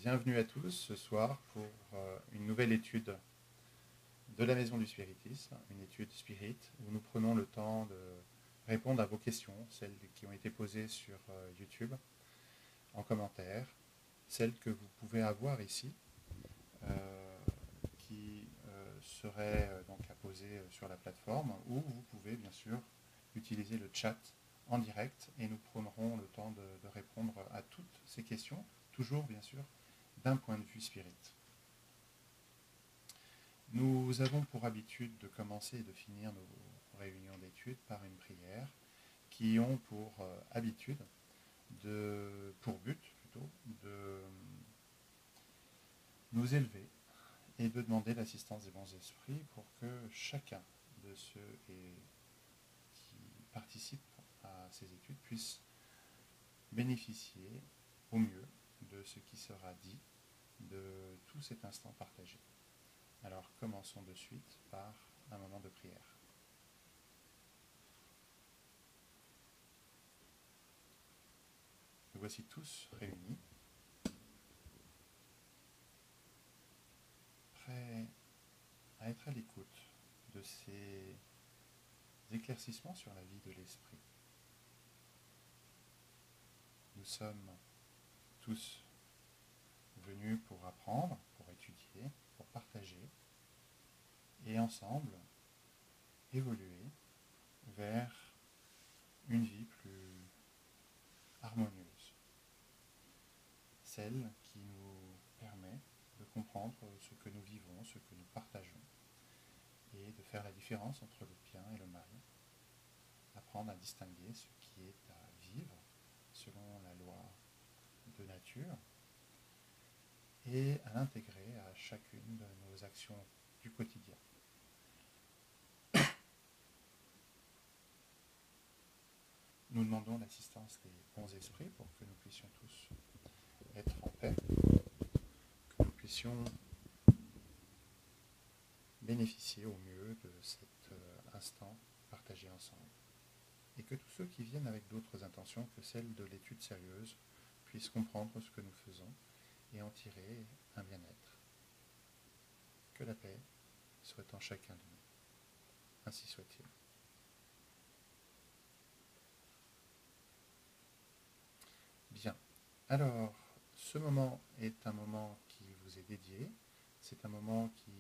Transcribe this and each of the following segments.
bienvenue à tous ce soir pour une nouvelle étude de la Maison du Spiritisme, une étude Spirit, où nous prenons le temps de répondre à vos questions, celles qui ont été posées sur YouTube, en commentaire, celles que vous pouvez avoir ici, qui seraient donc à poser sur la plateforme, ou vous pouvez bien sûr utiliser le chat en direct et nous prendrons le temps de répondre à toutes ces questions, toujours bien sûr d'un point de vue spirit. Nous avons pour habitude de commencer et de finir nos réunions d'études par une prière qui ont pour habitude, pour but plutôt, de nous élever et de demander l'assistance des bons esprits pour que chacun de ceux qui participent à ces études puisse bénéficier au mieux de ce qui sera dit, de tout cet instant partagé. Alors commençons de suite par un moment de prière. Nous voici tous réunis, prêts à être à l'écoute de ces éclaircissements sur la vie de l'esprit. Nous sommes tous venus pour apprendre, pour étudier, pour partager et ensemble évoluer vers une vie plus harmonieuse, celle qui nous permet de comprendre ce que nous vivons, ce que nous partageons, et de faire la différence entre le bien et le mal, apprendre à distinguer ce qui est à vivre selon la loi de nature et à l'intégrer à chacune de nos actions du quotidien. Nous demandons l'assistance des bons esprits pour que nous puissions tous être en paix, que nous puissions bénéficier au mieux de cet instant partagé ensemble. Et que tous ceux qui viennent avec d'autres intentions que celles de l'étude sérieuse puissent comprendre ce que nous faisons et en tirer un bien-être. Que la paix soit en chacun de nous. Ainsi soit-il. Bien. Alors, ce moment est un moment qui vous est dédié. C'est un moment qui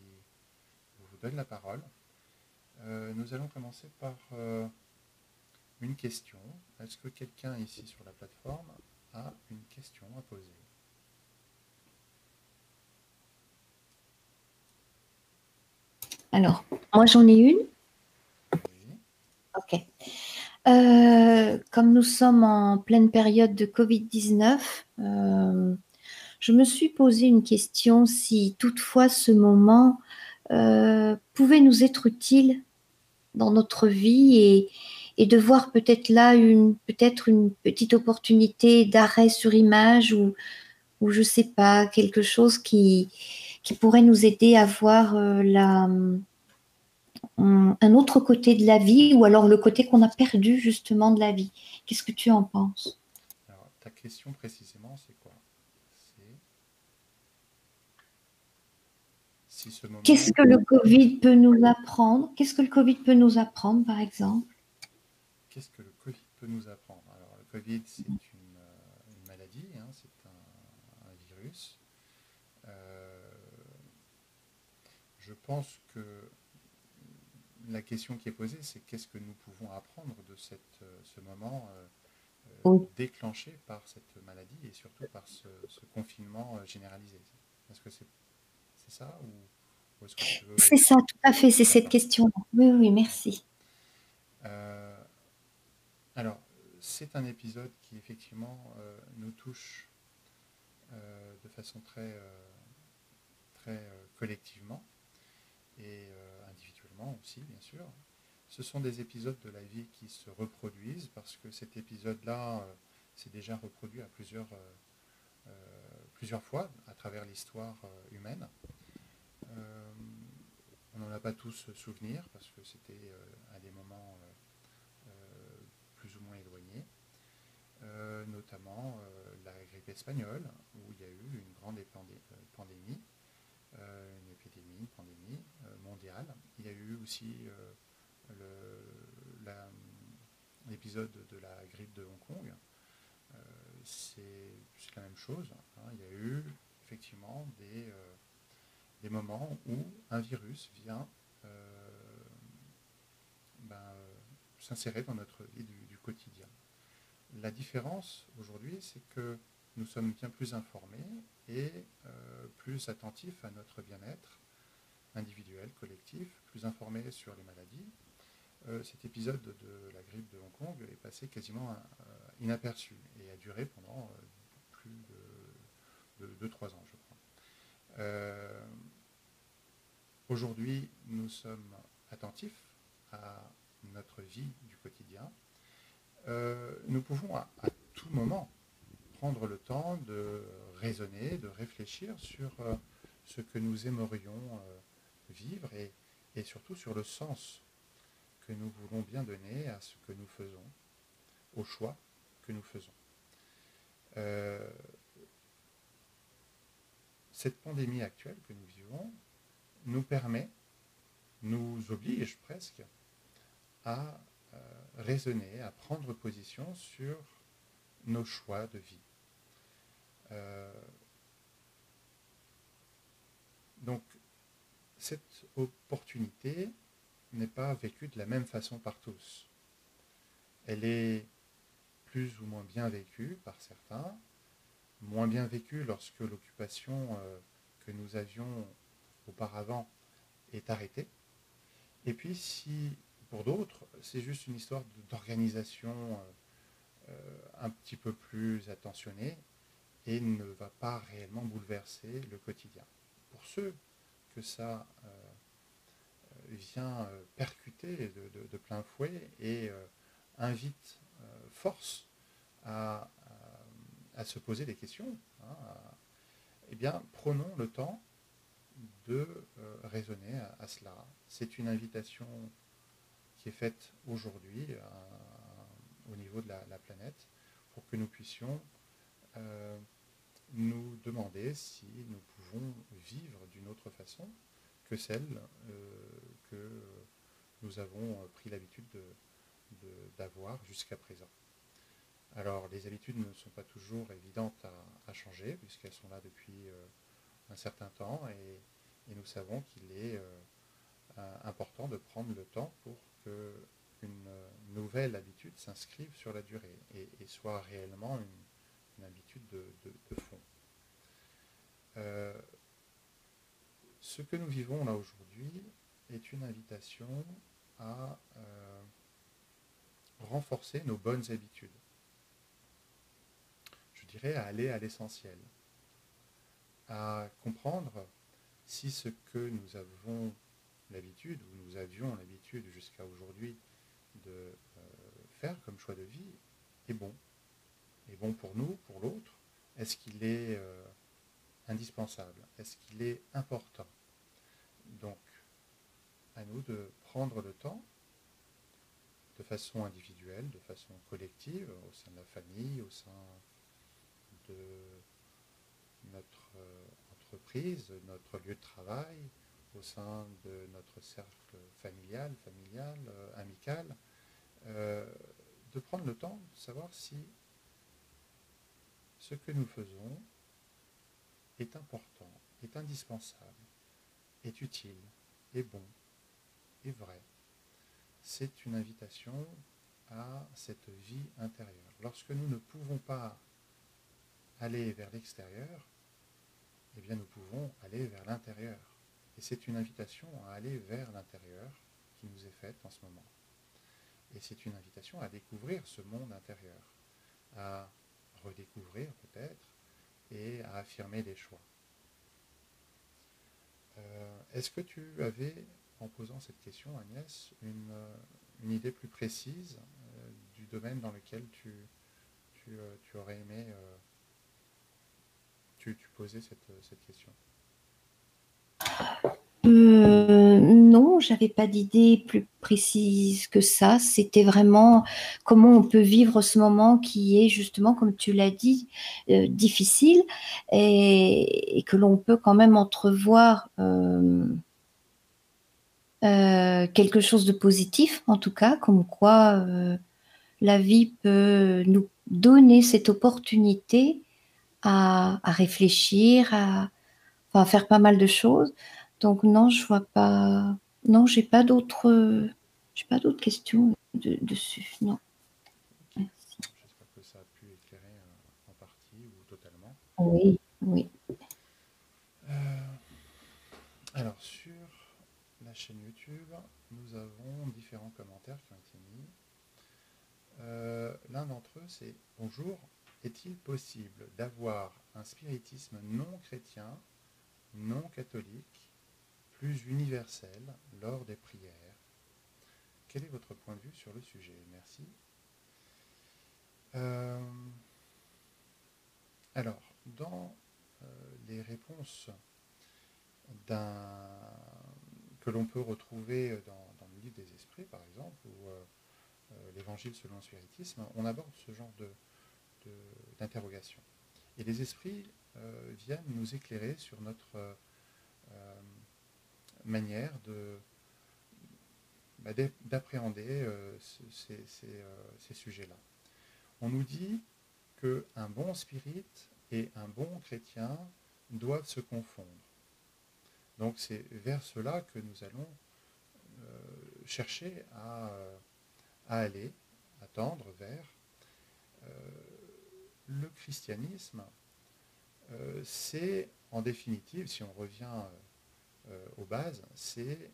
vous donne la parole. Nous allons commencer par une question. Est-ce que quelqu'un ici sur la plateforme a une question à poser ? Alors, moi j'en ai une. Oui. Ok. Comme nous sommes en pleine période de Covid-19, je me suis posé une question si toutefois ce moment pouvait nous être utile dans notre vie et de voir peut-être là peut-être une petite opportunité d'arrêt sur image ou je sais pas, quelque chose qui pourrait nous aider à voir un autre côté de la vie ou alors le côté qu'on a perdu justement de la vie. Qu'est-ce que tu en penses? Alors, ta question précisément, c'est quoi? C'est si ce Qu'est-ce moment... que le Covid peut nous apprendre? Qu'est-ce que le Covid peut nous apprendre, par exemple? Qu'est-ce que le Covid peut nous apprendre? Alors, le Covid, c'est une maladie, hein, c'est un virus. Je pense que la question qui est posée, c'est qu'est-ce que nous pouvons apprendre de ce moment Oui. déclenché par cette maladie et surtout par ce confinement généralisé. Est-ce que c'est ça ou est-ce que tu veux... C'est ça, tout à fait, c'est cette D'accord. question-là. Oui, oui, merci. Alors, c'est un épisode qui effectivement nous touche de façon très collectivement et individuellement aussi, bien sûr. Ce sont des épisodes de la vie qui se reproduisent parce que cet épisode-là s'est déjà reproduit à plusieurs fois à travers l'histoire humaine. On n'en a pas tous souvenir parce que c'était à des moments plus ou moins éloignés, notamment la grippe espagnole où il y a eu une avant des pandémies, une épidémie, une pandémie mondiale. Il y a eu aussi l'épisode de la grippe de Hong Kong. C'est la même chose, hein. Il y a eu effectivement des moments où un virus vient s'insérer dans notre vie du quotidien. La différence aujourd'hui, c'est que nous sommes bien plus informés et plus attentifs à notre bien-être individuel, collectif, plus informés sur les maladies. Cet épisode de la grippe de Hong Kong est passé quasiment inaperçu et a duré pendant plus de 3 ans, je crois. Aujourd'hui, nous sommes attentifs à notre vie du quotidien. Nous pouvons à tout moment prendre le temps de raisonner, de réfléchir sur ce que nous aimerions vivre et surtout sur le sens que nous voulons bien donner à ce que nous faisons, au choix que nous faisons. Cette pandémie actuelle que nous vivons nous oblige presque à raisonner, à prendre position sur nos choix de vie. Donc, cette opportunité n'est pas vécue de la même façon par tous. Elle est plus ou moins bien vécue par certains, moins bien vécue lorsque l'occupation que nous avions auparavant est arrêtée. Et puis, si pour d'autres, c'est juste une histoire d'organisation un petit peu plus attentionnée et ne va pas réellement bouleverser le quotidien. Pour ceux que ça vient percuter de plein fouet et invite, force à se poser des questions, hein, eh bien, prenons le temps de raisonner à cela. C'est une invitation qui est faite aujourd'hui au niveau de la planète pour que nous puissions nous demander si nous pouvons vivre d'une autre façon que celle que nous avons pris l'habitude d'avoir jusqu'à présent. Alors, les habitudes ne sont pas toujours évidentes à changer, puisqu'elles sont là depuis un certain temps, et nous savons qu'il est important de prendre le temps pour qu'une nouvelle habitude s'inscrive sur la durée et soit réellement une habitude de fond. Ce que nous vivons là aujourd'hui est une invitation à renforcer nos bonnes habitudes. Je dirais à aller à l'essentiel, à comprendre si ce que nous avons l'habitude, ou nous avions l'habitude jusqu'à aujourd'hui de faire comme choix de vie, est bon pour nous, pour l'autre. Est-ce qu'il est indispensable? Est-ce qu'il est important? Donc, à nous de prendre le temps, de façon individuelle, de façon collective, au sein de la famille, au sein de notre entreprise, notre lieu de travail, au sein de notre cercle familial, amical, de prendre le temps de savoir si ce que nous faisons est important, est indispensable, est utile, est bon, est vrai. C'est une invitation à cette vie intérieure. Lorsque nous ne pouvons pas aller vers l'extérieur, eh bien nous pouvons aller vers l'intérieur. Et c'est une invitation à aller vers l'intérieur qui nous est faite en ce moment. Et c'est une invitation à découvrir ce monde intérieur, à redécouvrir peut-être, et à affirmer les choix. Est-ce que tu avais, en posant cette question, Agnès, une idée plus précise du domaine dans lequel tu aurais aimé tu posais cette question? Non, non, j'avais pas d'idée plus précise que ça. C'était vraiment comment on peut vivre ce moment qui est justement, comme tu l'as dit, difficile et que l'on peut quand même entrevoir quelque chose de positif, en tout cas, comme quoi la vie peut nous donner cette opportunité à réfléchir, enfin, à faire pas mal de choses. Donc non, je vois pas. Non, j'ai pas d'autres questions dessus. Non. Ok. Merci. Bon, j'espère que ça a pu éclairer en partie ou totalement. Oui, oui. Euh, alors, sur la chaîne YouTube, nous avons différents commentaires qui ont été mis. L'un d'entre eux, c'est bonjour, est-il possible d'avoir un spiritisme non chrétien, non catholique, plus universel lors des prières? Quel est votre point de vue sur le sujet? Merci. Euh, alors, dans les réponses que l'on peut retrouver dans le livre des esprits, par exemple, ou l'évangile selon le spiritisme, on aborde ce genre d'interrogation. Et les esprits viennent nous éclairer sur notre manière d'appréhender ces sujets-là. On nous dit qu'un bon spirit et un bon chrétien doivent se confondre. Donc c'est vers cela que nous allons chercher à aller, à tendre vers. Le christianisme, c'est en définitive, si on revient aux bases, c'est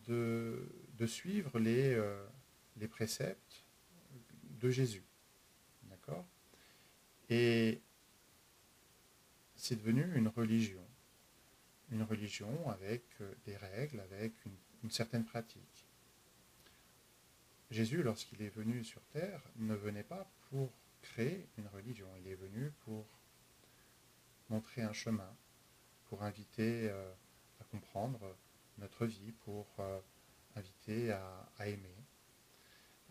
de suivre les préceptes de Jésus. D'accord? Et c'est devenu une religion avec des règles, avec une certaine pratique. Jésus, lorsqu'il est venu sur terre, ne venait pas pour créer une religion, il est venu pour montrer un chemin, pour inviter à comprendre notre vie, pour inviter à aimer,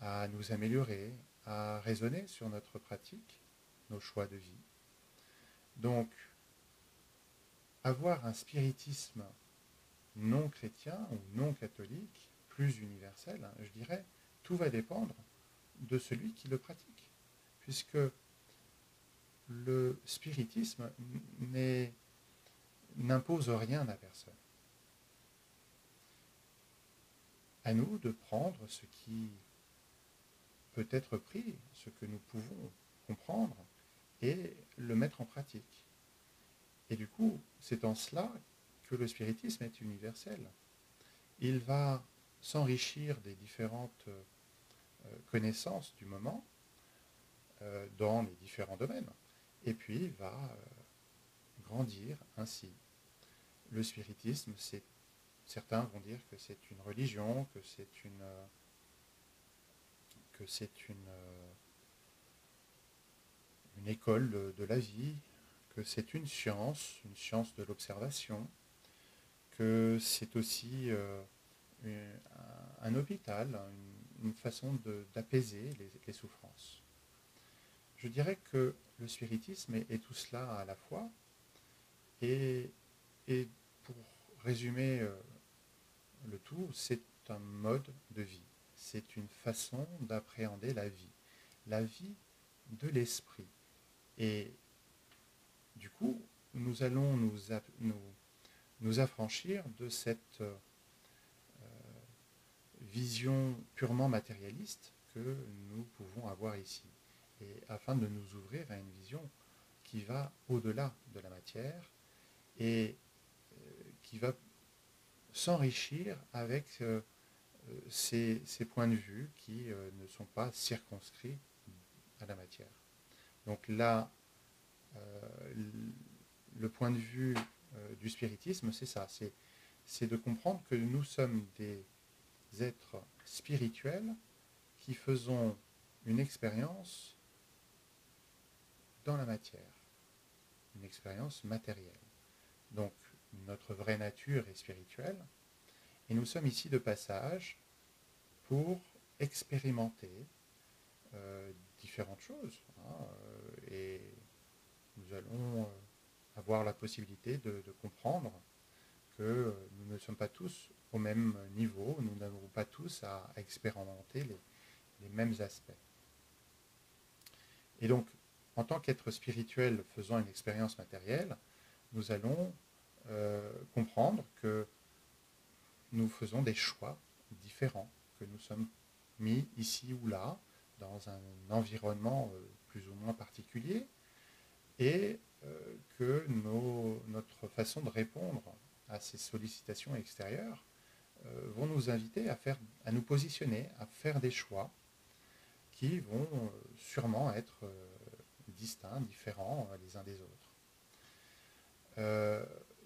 à nous améliorer, à raisonner sur notre pratique, nos choix de vie. Donc, avoir un spiritisme non chrétien ou non catholique, plus universel, hein, je dirais, tout va dépendre de celui qui le pratique. Puisque le spiritisme n'impose rien à personne. À nous de prendre ce qui peut être pris, ce que nous pouvons comprendre, et le mettre en pratique. Et du coup, c'est en cela que le spiritisme est universel. Il va s'enrichir des différentes connaissances du moment dans les différents domaines, et puis va grandir ainsi. Le spiritisme, certains vont dire que c'est une religion, que c'est une école de la vie, que c'est une science de l'observation, que c'est aussi un hôpital, une façon d'apaiser les souffrances. Je dirais que le spiritisme est tout cela à la fois, et pour résumer le tout, c'est un mode de vie, c'est une façon d'appréhender la vie de l'esprit. Et du coup, nous allons nous affranchir de cette vision purement matérialiste que nous pouvons avoir ici, et afin de nous ouvrir à une vision qui va au-delà de la matière et qui va s'enrichir avec ces points de vue qui ne sont pas circonscrits à la matière. Donc là, le point de vue du spiritisme, c'est ça, c'est de comprendre que nous sommes des êtres spirituels qui faisons une expérience dans la matière, une expérience matérielle. Donc notre vraie nature est spirituelle, Et nous sommes ici de passage pour expérimenter différentes choses. Et nous allons avoir la possibilité de comprendre que nous ne sommes pas tous au même niveau, nous n'avons pas tous à expérimenter les mêmes aspects. Et donc, en tant qu'être spirituel faisant une expérience matérielle, nous allons comprendre que nous faisons des choix différents, que nous sommes mis ici ou là, dans un environnement plus ou moins particulier, et que notre façon de répondre à ces sollicitations extérieures vont nous inviter à nous positionner, à faire des choix qui vont sûrement être distincts, différents les uns des autres.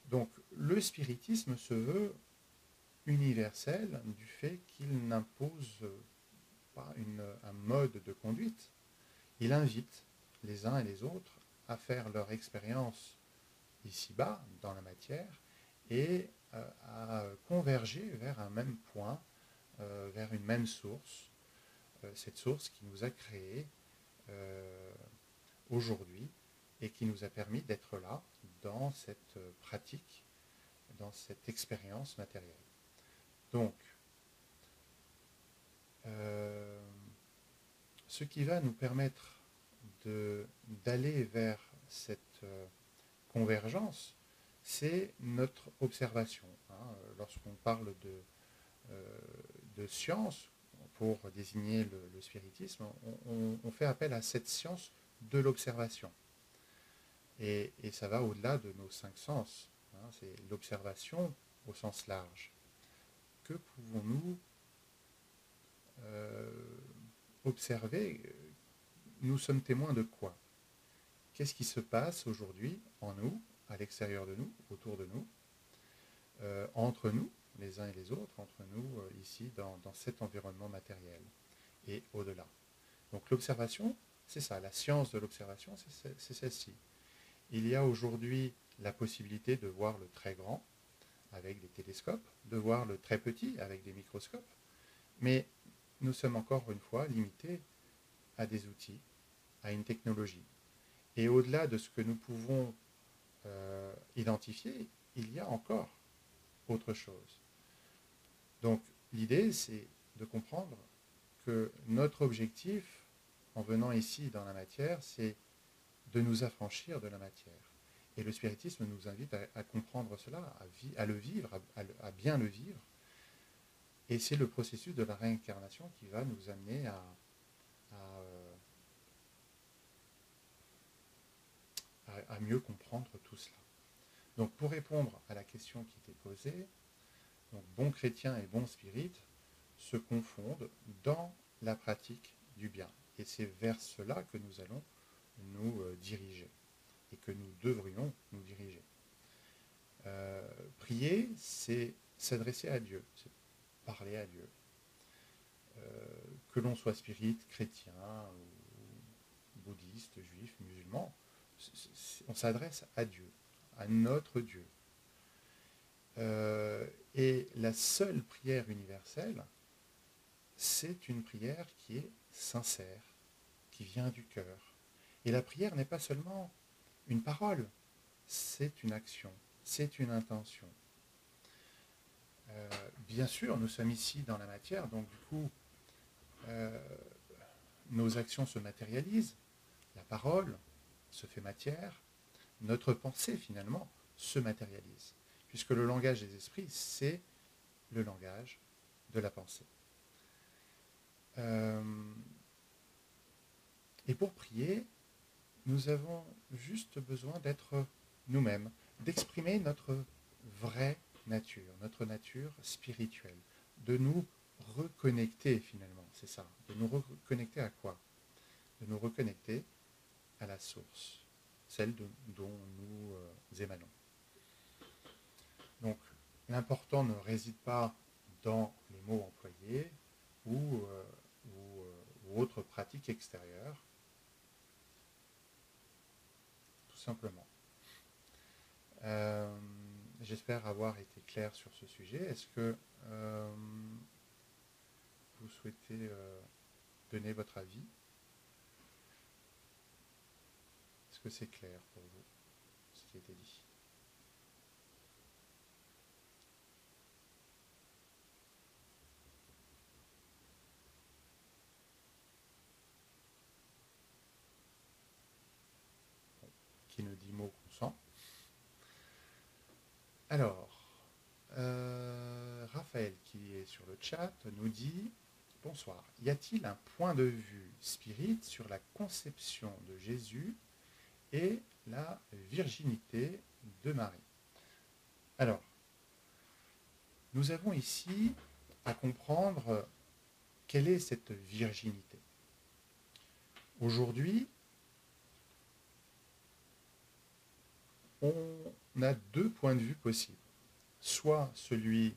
Donc le spiritisme se veut universel du fait qu'il n'impose pas un mode de conduite. Il invite les uns et les autres à faire leur expérience ici-bas, dans la matière, et à converger vers un même point, vers une même source, cette source qui nous a créés aujourd'hui et qui nous a permis d'être là dans cette pratique, dans cette expérience matérielle. Donc, ce qui va nous permettre d'aller vers cette convergence, c'est notre observation. Lorsqu'on parle de science, pour désigner le spiritisme, on fait appel à cette science de l'observation. Et ça va au-delà de nos 5 sens. C'est l'observation au sens large. Que pouvons-nous observer? Nous sommes témoins de quoi? Qu'est-ce qui se passe aujourd'hui en nous, à l'extérieur de nous, autour de nous, entre nous, les uns et les autres, entre nous, ici, dans cet environnement matériel, et au-delà. Donc l'observation, c'est ça, la science de l'observation, c'est celle-ci. Il y a aujourd'hui la possibilité de voir le très grand avec des télescopes, de voir le très petit avec des microscopes, mais nous sommes encore une fois limités à des outils, à une technologie. Et au-delà de ce que nous pouvons identifier, il y a encore autre chose. Donc l'idée, c'est de comprendre que notre objectif, en venant ici dans la matière, c'est de nous affranchir de la matière. Et le spiritisme nous invite à comprendre cela, à le vivre, à bien le vivre. Et c'est le processus de la réincarnation qui va nous amener à mieux comprendre tout cela. Donc pour répondre à la question qui était posée, donc, bon chrétien et bon spirit se confondent dans la pratique du bien. Et c'est vers cela que nous allons nous diriger et que nous devrions nous diriger. Prier, c'est s'adresser à Dieu, c'est parler à Dieu. Que l'on soit spirit, chrétien, ou bouddhiste, juif, musulman, on s'adresse à Dieu, à notre Dieu. Et la seule prière universelle, c'est une prière qui est sincère, qui vient du cœur. Et la prière n'est pas seulement une parole, c'est une action, c'est une intention. Bien sûr, nous sommes ici dans la matière, donc du coup, nos actions se matérialisent, la parole se fait matière, notre pensée finalement se matérialise, puisque le langage des esprits, c'est le langage de la pensée. Et pour prier, nous avons juste besoin d'être nous-mêmes, d'exprimer notre vraie nature, notre nature spirituelle, de nous reconnecter finalement, c'est ça, de nous reconnecter à quoi? De nous reconnecter à la source, celle dont nous émanons. Donc l'important ne réside pas dans les mots employés ou autres pratiques extérieures, tout simplement. J'espère avoir été clair sur ce sujet. Est-ce que vous souhaitez donner votre avis? Est-ce que c'est clair pour vous, ce qui a été dit? Qui ne dit mot consent. Alors, Raphaël, qui est sur le chat, nous dit « Bonsoir, y a-t-il un point de vue spirit sur la conception de Jésus et la virginité de Marie ?» Alors, nous avons ici à comprendre quelle est cette virginité. Aujourd'hui, on a deux points de vue possibles. Soit celui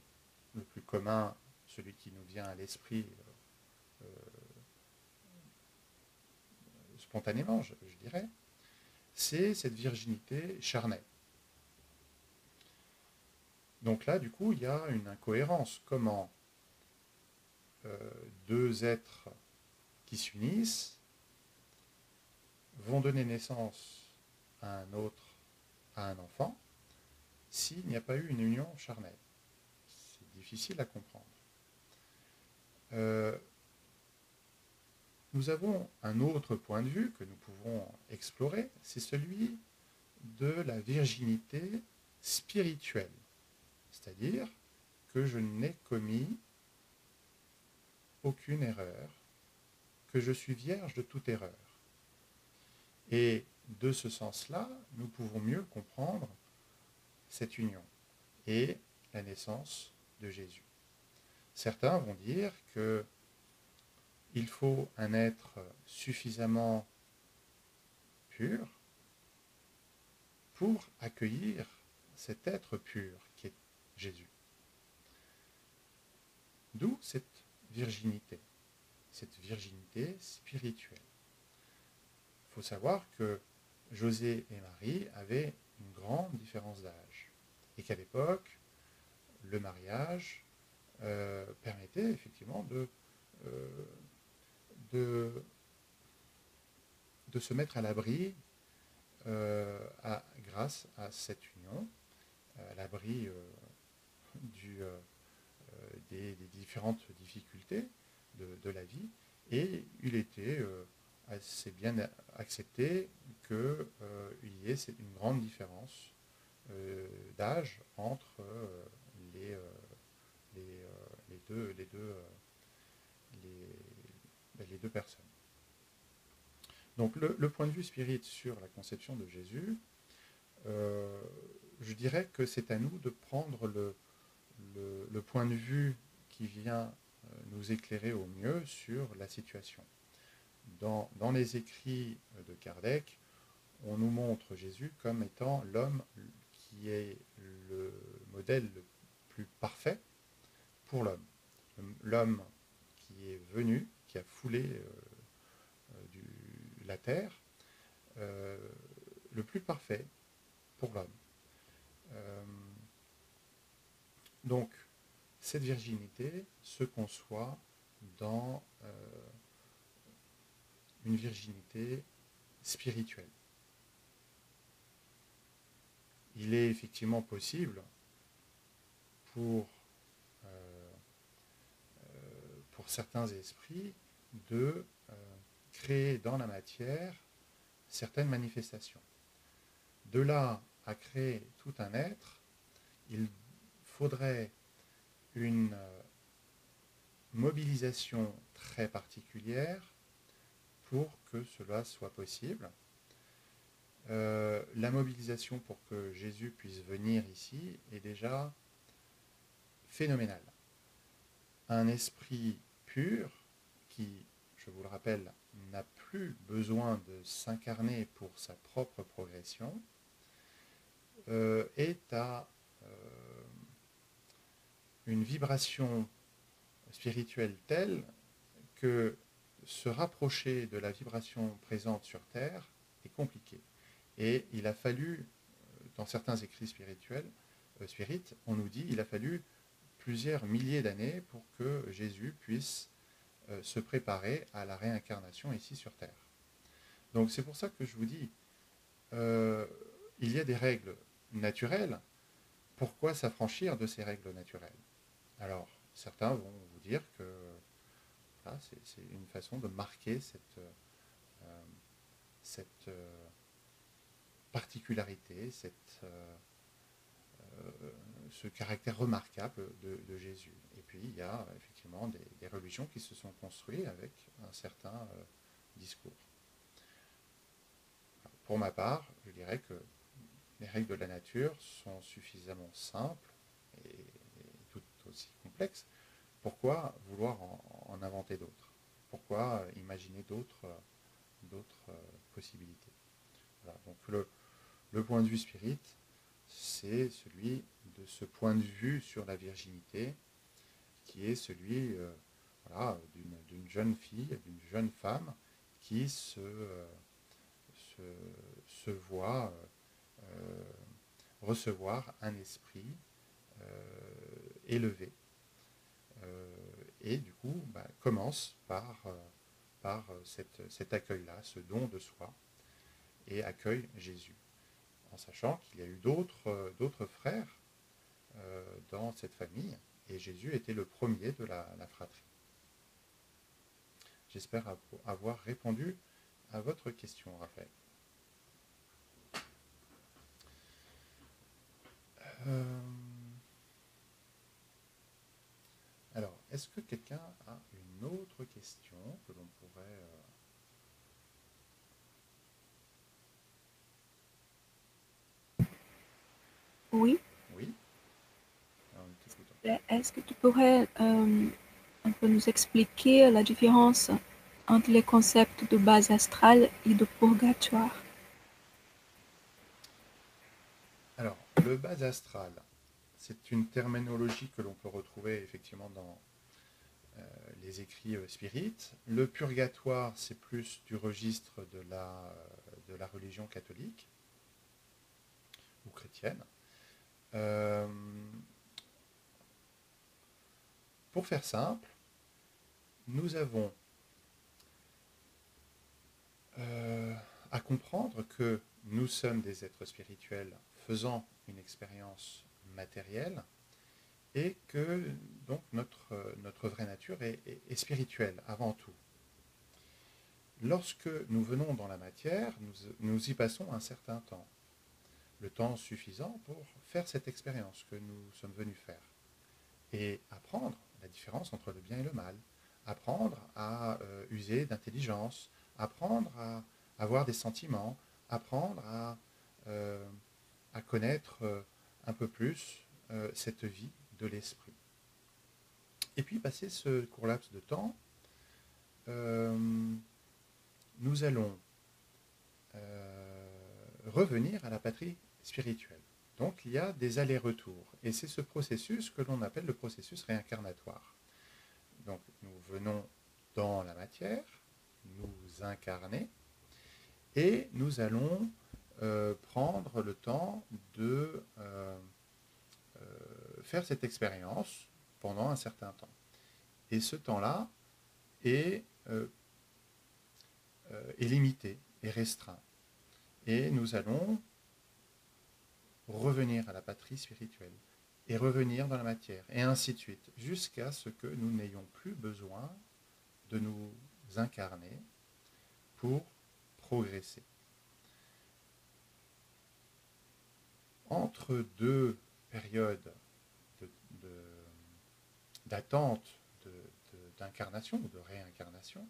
le plus commun, celui qui nous vient à l'esprit spontanément, je dirais, c'est cette virginité charnelle. Donc là, du coup, il y a une incohérence. Comment deux êtres qui s'unissent vont donner naissance à un autre, à un enfant, s'il n'y a pas eu une union charnelle? C'est difficile à comprendre. Nous avons un autre point de vue que nous pouvons explorer, c'est celui de la virginité spirituelle. C'est-à-dire que je n'ai commis aucune erreur, que je suis vierge de toute erreur. Et de ce sens-là, nous pouvons mieux comprendre cette union et la naissance de Jésus. Certains vont dire qu'il faut un être suffisamment pur pour accueillir cet être pur qui est Jésus. D'où cette virginité spirituelle. Il faut savoir que José et Marie avaient une grande différence d'âge et qu'à l'époque, le mariage permettait effectivement de se mettre à l'abri grâce à cette union, à l'abri des différentes difficultés de la vie, et il était assez bien accepté qu'il y ait une grande différence d'âge entre les deux personnes. Donc le point de vue spirit sur la conception de Jésus, je dirais que c'est à nous de prendre le point de vue qui vient nous éclairer au mieux sur la situation. Dans les écrits de Kardec, on nous montre Jésus comme étant l'homme qui est le modèle le plus parfait pour l'homme. L'homme qui est venu, qui a foulé la terre, le plus parfait pour l'homme. Donc, cette virginité se conçoit dans une virginité spirituelle. Il est effectivement possible pour certains esprits de créer dans la matière certaines manifestations. De là à créer tout un être, il faudrait une mobilisation très particulière pour que cela soit possible. La mobilisation pour que Jésus puisse venir ici est déjà phénoménale. Un esprit pur qui, je vous le rappelle, n'a plus besoin de s'incarner pour sa propre progression, est à une vibration spirituelle telle que se rapprocher de la vibration présente sur Terre est compliqué. Et il a fallu, dans certains écrits spirituels, spirit, on nous dit qu'il a fallu plusieurs milliers d'années pour que Jésus puisse se préparer à la réincarnation ici sur Terre. Donc c'est pour ça que je vous dis, il y a des règles naturelles. Pourquoi s'affranchir de ces règles naturelles? Alors, certains vont vous dire que voilà, c'est une façon de marquer cette particularité, ce caractère remarquable de Jésus. Et puis, il y a effectivement des religions qui se sont construites avec un certain discours. Alors, pour ma part, je dirais que les règles de la nature sont suffisamment simples et tout aussi complexes. Pourquoi vouloir en inventer d'autres? Pourquoi imaginer d'autres possibilités? Voilà. Donc le point de vue spirit, c'est celui de ce point de vue sur la virginité, qui est celui voilà, d'une jeune fille, d'une jeune femme qui se voit recevoir un esprit élevé. Et du coup, commence par cet accueil-là, ce don de soi, et accueille Jésus, en sachant qu'il y a eu d'autres frères dans cette famille, et Jésus était le premier de la fratrie. J'espère avoir répondu à votre question, Raphaël. Alors, est-ce que quelqu'un a une autre question que l'on pourrait... Oui. Oui. Alors, est-ce que tu pourrais un peu nous expliquer la différence entre les concepts de base astrale et de purgatoire? Alors, le base astral, c'est une terminologie que l'on peut retrouver effectivement dans les écrits spirites. Le purgatoire, c'est plus du registre de la religion catholique ou chrétienne. Pour faire simple, nous avons à comprendre que nous sommes des êtres spirituels faisant une expérience matérielle et que donc notre vraie nature est spirituelle avant tout. Lorsque nous venons dans la matière, nous y passons un certain temps. Le temps suffisant pour faire cette expérience que nous sommes venus faire. Et apprendre la différence entre le bien et le mal. Apprendre à user d'intelligence. Apprendre à avoir des sentiments. Apprendre à connaître un peu plus cette vie de l'esprit. Et puis, passer ce court laps de temps, nous allons revenir à la patrie spirituelle. Donc, il y a des allers-retours. Et c'est ce processus que l'on appelle le processus réincarnatoire. Donc, nous venons dans la matière, nous incarner, et nous allons prendre le temps de faire cette expérience pendant un certain temps. Et ce temps-là est limité, est restreint. Et nous allons revenir à la patrie spirituelle et revenir dans la matière, et ainsi de suite, jusqu'à ce que nous n'ayons plus besoin de nous incarner pour progresser. Entre deux périodes d'attente d'incarnation ou de réincarnation,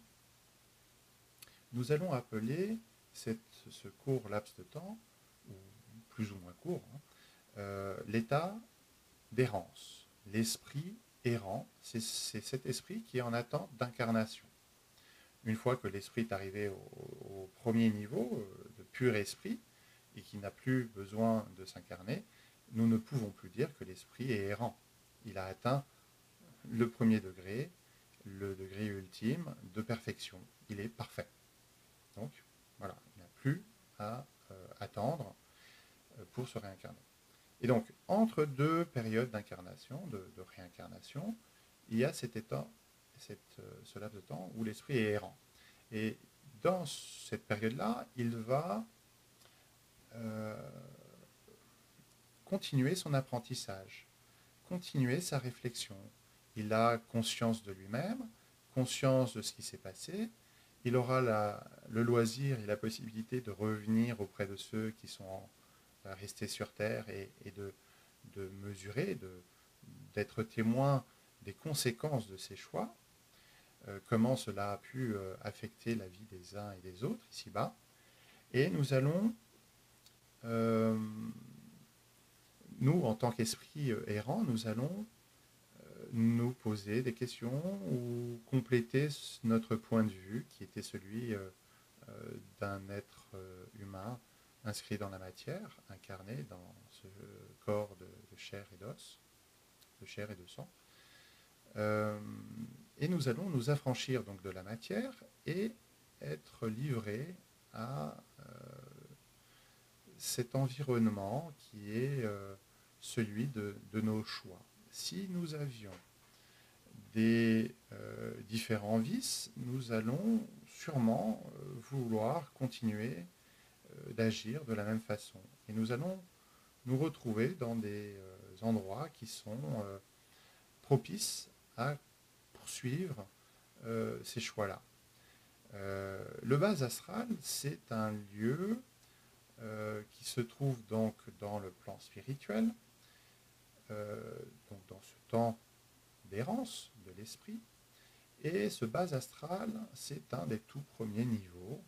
nous allons appeler ce court laps de temps, ou plus ou moins court, l'état d'errance. L'esprit errant, c'est cet esprit qui est en attente d'incarnation. Une fois que l'esprit est arrivé au premier niveau de pur esprit, et qui n'a plus besoin de s'incarner, nous ne pouvons plus dire que l'esprit est errant. Il a atteint le premier degré, le degré ultime de perfection. Il est parfait. Donc, voilà, il n'a plus à attendre pour se réincarner. Et donc, entre deux périodes d'incarnation, de réincarnation, il y a cet état, ce laps de temps où l'esprit est errant. Et dans cette période-là, il va continuer son apprentissage, continuer sa réflexion. Il a conscience de lui-même, conscience de ce qui s'est passé. Il aura le loisir et la possibilité de revenir auprès de ceux qui sont restés sur Terre et de mesurer, d'être témoin des conséquences de ses choix, comment cela a pu affecter la vie des uns et des autres ici-bas. Et nous allons, nous, en tant qu'esprit errant, nous allons nous poser des questions ou compléter notre point de vue, qui était celui d'un être humain inscrit dans la matière, incarné dans ce corps de chair et d'os, de chair et de sang. Et nous allons nous affranchir donc de la matière et être livrés à cet environnement qui est celui de nos choix. Si nous avions des différents vices, nous allons sûrement vouloir continuer d'agir de la même façon. Et nous allons nous retrouver dans des endroits qui sont propices à poursuivre ces choix-là. Le bas astral, c'est un lieu qui se trouve donc dans le plan spirituel, donc dans ce temps d'errance de l'esprit. Et ce bas astral, c'est un des tout premiers niveaux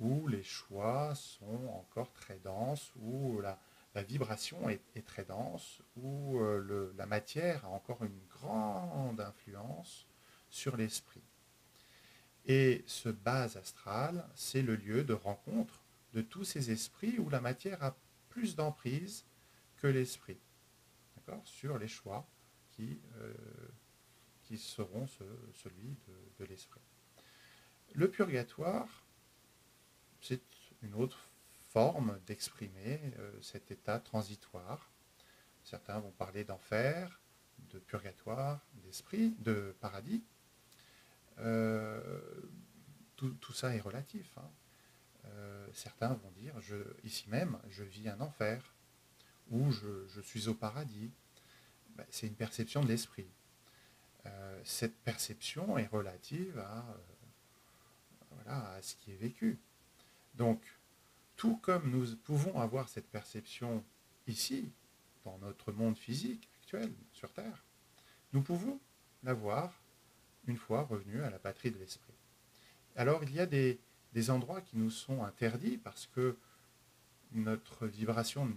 où les choix sont encore très denses, où la vibration est très dense, où la matière a encore une grande influence sur l'esprit. Et ce bas astral, c'est le lieu de rencontre de tous ces esprits où la matière a plus d'emprise que l'esprit, d'accord, sur les choix qui seront celui de l'esprit. Le purgatoire, c'est une autre forme d'exprimer cet état transitoire. Certains vont parler d'enfer, de purgatoire, d'esprit, de paradis. Tout ça est relatif. Hein. Certains vont dire, ici même, je vis un enfer, ou je suis au paradis. Ben, c'est une perception de l'esprit. Cette perception est relative à ce qui est vécu. Donc, tout comme nous pouvons avoir cette perception ici, dans notre monde physique actuel, sur Terre, nous pouvons l'avoir une fois revenus à la patrie de l'esprit. Alors, il y a des endroits qui nous sont interdits parce que notre vibration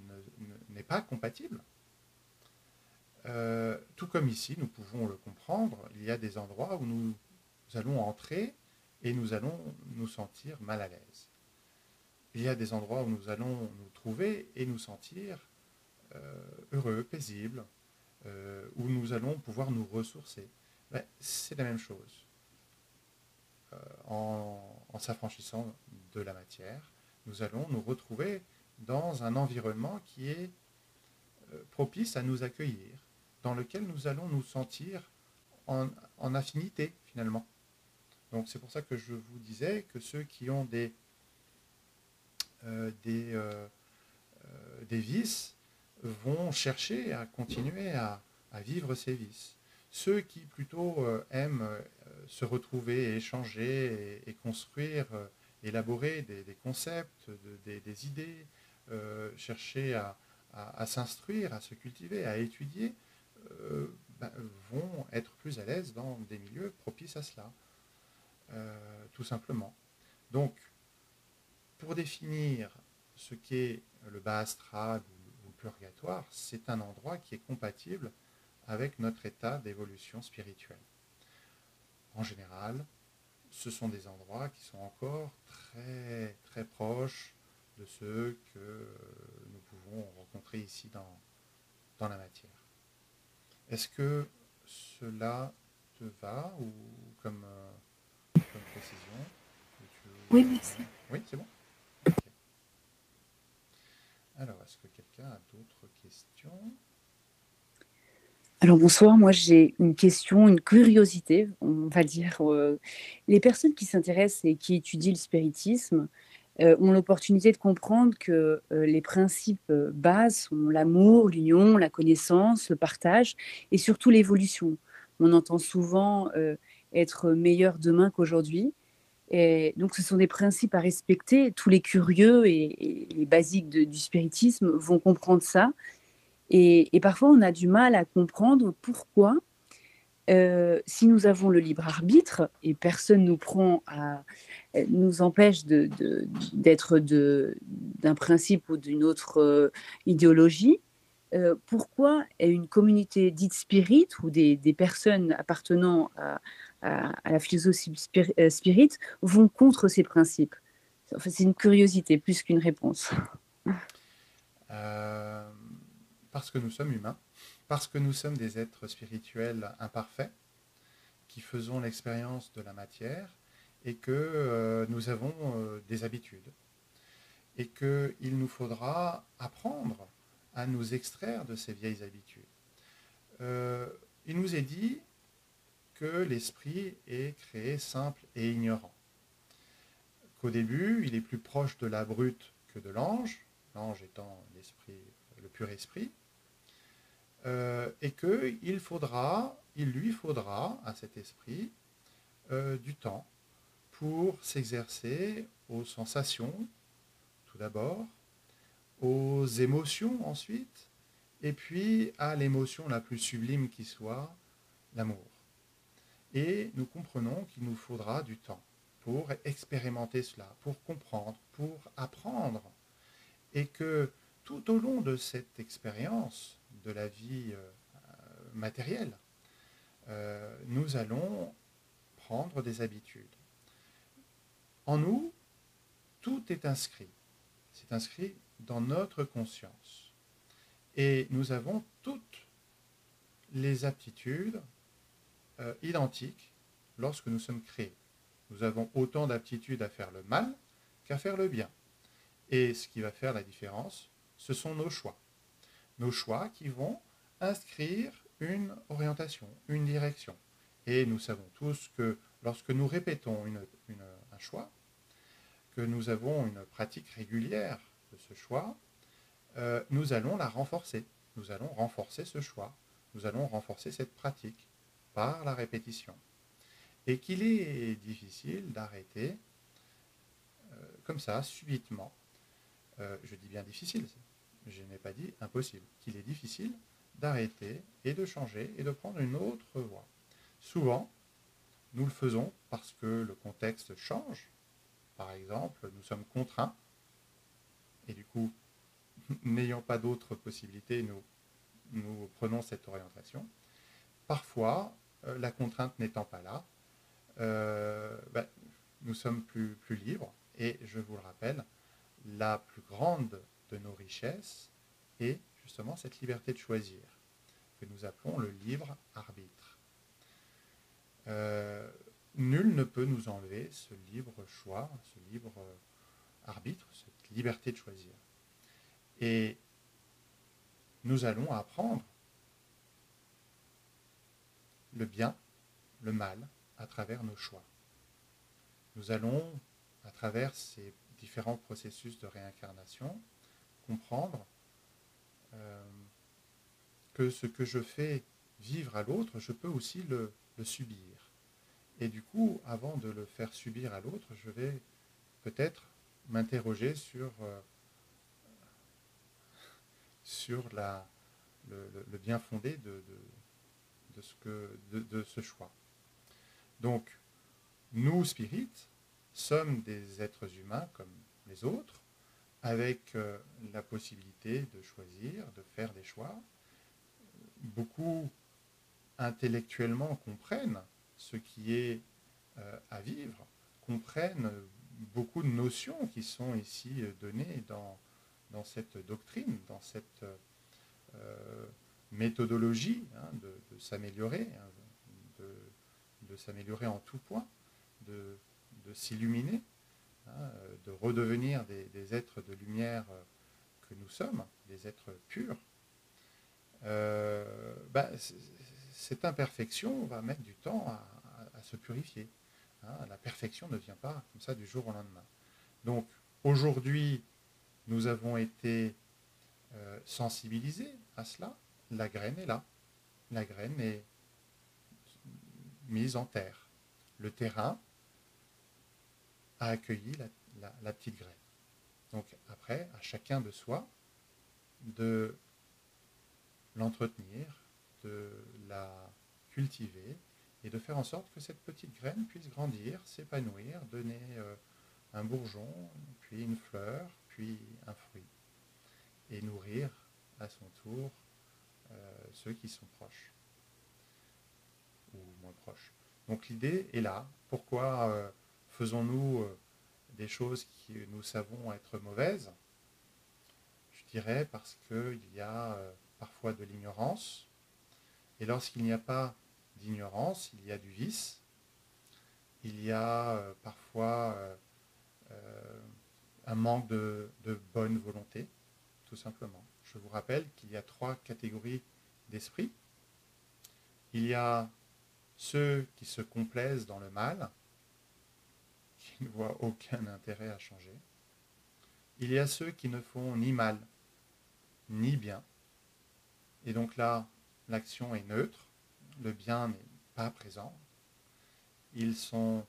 n'est pas compatible. Tout comme ici, nous pouvons le comprendre, il y a des endroits où nous allons entrer et nous allons nous sentir mal à l'aise. Il y a des endroits où nous allons nous trouver et nous sentir heureux, paisibles, où nous allons pouvoir nous ressourcer. Ben, c'est la même chose. En s'affranchissant de la matière, nous allons nous retrouver dans un environnement qui est propice à nous accueillir, dans lequel nous allons nous sentir en affinité finalement. Donc c'est pour ça que je vous disais que ceux qui ont des vices vont chercher à continuer à vivre ces vices. Ceux qui plutôt aiment se retrouver et échanger et construire, élaborer des concepts, des idées, chercher à s'instruire, à se cultiver, à étudier, vont être plus à l'aise dans des milieux propices à cela, tout simplement. Donc, pour définir ce qu'est le bas astral ou le purgatoire, c'est un endroit qui est compatible avec notre état d'évolution spirituelle. En général, ce sont des endroits qui sont encore très, très proches de ceux que nous pouvons rencontrer ici dans la matière. Est-ce que cela te va ou comme précision? Oui, merci. Oui, c'est bon. Okay. Alors, est-ce que quelqu'un quelqu'un a d'autres questions? Alors bonsoir, moi j'ai une question, une curiosité, on va dire. Les personnes qui s'intéressent et qui étudient le spiritisme ont l'opportunité de comprendre que les principes bases sont l'amour, l'union, la connaissance, le partage et surtout l'évolution. On entend souvent être meilleur demain qu'aujourd'hui. Et donc ce sont des principes à respecter. Tous les curieux et les basiques du spiritisme vont comprendre ça. Et parfois, on a du mal à comprendre pourquoi, si nous avons le libre arbitre et personne nous empêche d'être d'un principe ou d'une autre idéologie, pourquoi une communauté dite spirit ou des personnes appartenant à la philosophie spirit vont contre ces principes? Enfin, c'est une curiosité plus qu'une réponse. Parce que nous sommes humains, parce que nous sommes des êtres spirituels imparfaits, qui faisons l'expérience de la matière, et que nous avons des habitudes, et qu'il nous faudra apprendre à nous extraire de ces vieilles habitudes. Il nous est dit que l'esprit est créé simple et ignorant, qu'au début, il est plus proche de la brute que de l'ange, l'ange étant l'esprit, le pur esprit, et qu'il lui faudra à cet esprit du temps pour s'exercer aux sensations, tout d'abord, aux émotions ensuite, et puis à l'émotion la plus sublime qui soit, l'amour. Et nous comprenons qu'il nous faudra du temps pour expérimenter cela, pour comprendre, pour apprendre, et que tout au long de cette expérience de la vie matérielle, nous allons prendre des habitudes. En nous, tout est inscrit. C'est inscrit dans notre conscience. Et nous avons toutes les aptitudes identiques lorsque nous sommes créés. Nous avons autant d'aptitudes à faire le mal qu'à faire le bien. Et ce qui va faire la différence, ce sont nos choix. Nos choix qui vont inscrire une orientation, une direction. Et nous savons tous que lorsque nous répétons un choix, que nous avons une pratique régulière de ce choix, nous allons la renforcer. Nous allons renforcer ce choix. Nous allons renforcer cette pratique par la répétition. Et qu'il est difficile d'arrêter comme ça, subitement. Je dis bien difficile, je n'ai pas dit impossible. Qu'il est difficile d'arrêter et de changer et de prendre une autre voie. Souvent, nous le faisons parce que le contexte change. Par exemple, nous sommes contraints et du coup, n'ayant pas d'autres possibilités, nous prenons cette orientation. Parfois, la contrainte n'étant pas là, nous sommes plus libres. Et je vous le rappelle, la plus grande de nos richesses est justement cette liberté de choisir, que nous appelons le libre arbitre. Nul ne peut nous enlever ce libre choix, ce libre arbitre, cette liberté de choisir. Et nous allons apprendre le bien, le mal, à travers nos choix. Nous allons, à travers ces différents processus de réincarnation, comprendre que ce que je fais vivre à l'autre, je peux aussi le subir. Et du coup, avant de le faire subir à l'autre, je vais peut-être m'interroger sur le bien fondé de ce choix. Donc, nous, spirites, sommes des êtres humains comme les autres, avec la possibilité de choisir, de faire des choix. Beaucoup intellectuellement comprennent ce qui est à vivre, comprennent beaucoup de notions qui sont ici données dans cette doctrine, dans cette méthodologie de s'améliorer, de s'améliorer en tout point, de s'illuminer, de redevenir des êtres de lumière que nous sommes, des êtres purs, cette imperfection va mettre du temps à se purifier. Hein. La perfection ne vient pas comme ça du jour au lendemain. Donc aujourd'hui, nous avons été sensibilisés à cela. La graine est là. La graine est mise en terre. Le terrain a accueilli la petite graine. Donc après, à chacun de soi de l'entretenir, de la cultiver et de faire en sorte que cette petite graine puisse grandir, s'épanouir, donner un bourgeon, puis une fleur, puis un fruit, et nourrir à son tour ceux qui sont proches ou moins proches. Donc l'idée est là. Pourquoi faisons-nous des choses qui nous savons être mauvaises? Je dirais parce qu'il y a parfois de l'ignorance, et lorsqu'il n'y a pas d'ignorance, il y a du vice, il y a parfois un manque de bonne volonté, tout simplement. Je vous rappelle qu'il y a 3 catégories d'esprit. Il y a ceux qui se complaisent dans le mal, qui ne voient aucun intérêt à changer. Il y a ceux qui ne font ni mal, ni bien. Et donc là, l'action est neutre, le bien n'est pas présent. Ils sont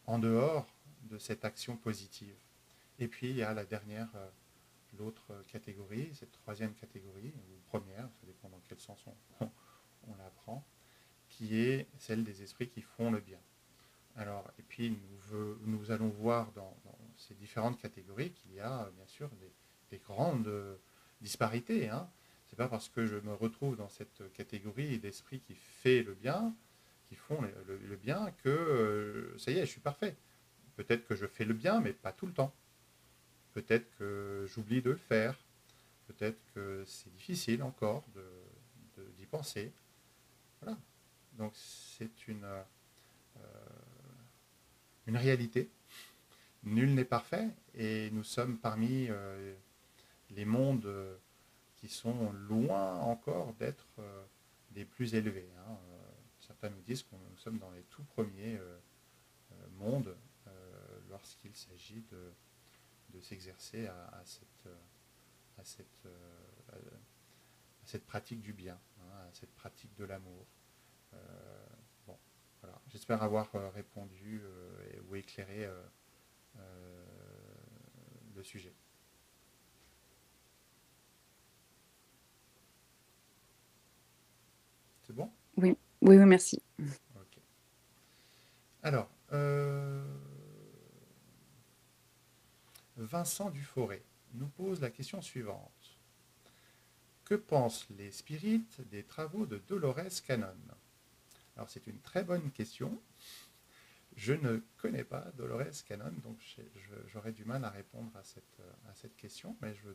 en dehors de cette action positive. Et puis il y a la dernière, l'autre catégorie, cette 3e catégorie, ou première, ça dépend dans quel sens on la prend, qui est celle des esprits qui font le bien. Alors, et puis nous allons voir dans ces différentes catégories qu'il y a bien sûr des grandes disparités. Hein. Ce n'est pas parce que je me retrouve dans cette catégorie d'esprits qui fait le bien, qui font le bien, que ça y est, je suis parfait. Peut-être que je fais le bien, mais pas tout le temps. Peut-être que j'oublie de le faire. Peut-être que c'est difficile encore d'y penser. Voilà. Donc c'est une réalité. Nul n'est parfait et nous sommes parmi les mondes qui sont loin encore d'être des plus élevés. Hein. Certains nous disent que nous sommes dans les tout premiers mondes lorsqu'il s'agit de s'exercer à cette pratique du bien, hein, à cette pratique de l'amour. Bon, voilà. J'espère avoir répondu ou éclairé le sujet. C'est bon? Oui, oui, oui, merci. Ok. Alors, Vincent Duforêt nous pose la question suivante. Que pensent les spirites des travaux de Dolores Cannon? Alors, c'est une très bonne question. Je ne connais pas Dolores Cannon, donc j'aurais du mal à répondre à cette question, mais je veux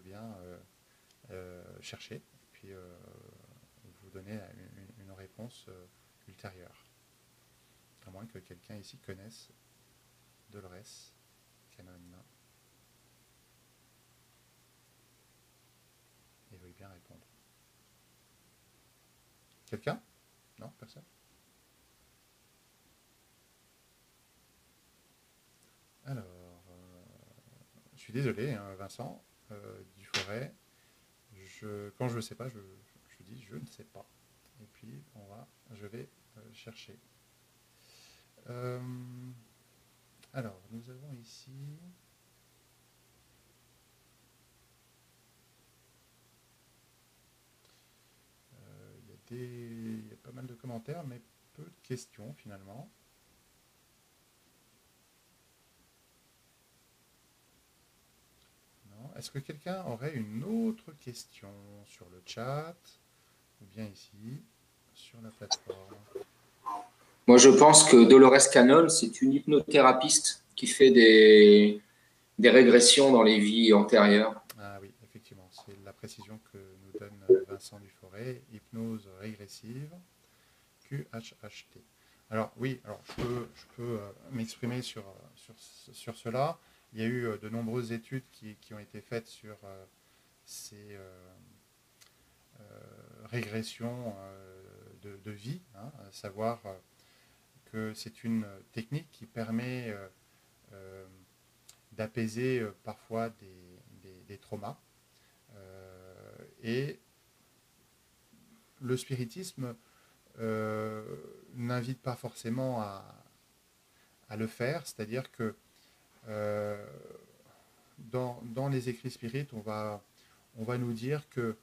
bien chercher et puis vous donner une réponse ultérieure. À moins que quelqu'un ici connaisse Dolores Cannon et veuille bien répondre. Quelqu'un? Non, personne? Alors, je suis désolé, hein, Vincent Duforêt. Quand je ne sais pas, je dis je ne sais pas. Et puis, je vais chercher. Alors, nous avons ici... il y a pas mal de commentaires, mais peu de questions finalement. Non. Est-ce que quelqu'un aurait une autre question sur le chat ou bien ici, sur la plateforme? Moi, je pense que Dolores Cannon, c'est une hypnothérapeute qui fait des régressions dans les vies antérieures. Ah oui, effectivement, c'est la précision que nous donne Vincent Duforêt, hypnose régressive, QHHT. Alors oui, alors je peux m'exprimer sur cela. Il y a eu de nombreuses études qui ont été faites sur ces régressions de vie, hein, à savoir que c'est une technique qui permet d'apaiser parfois des traumas. Et le spiritisme n'invite pas forcément à le faire, c'est-à-dire que dans les écrits spirites, on va nous dire que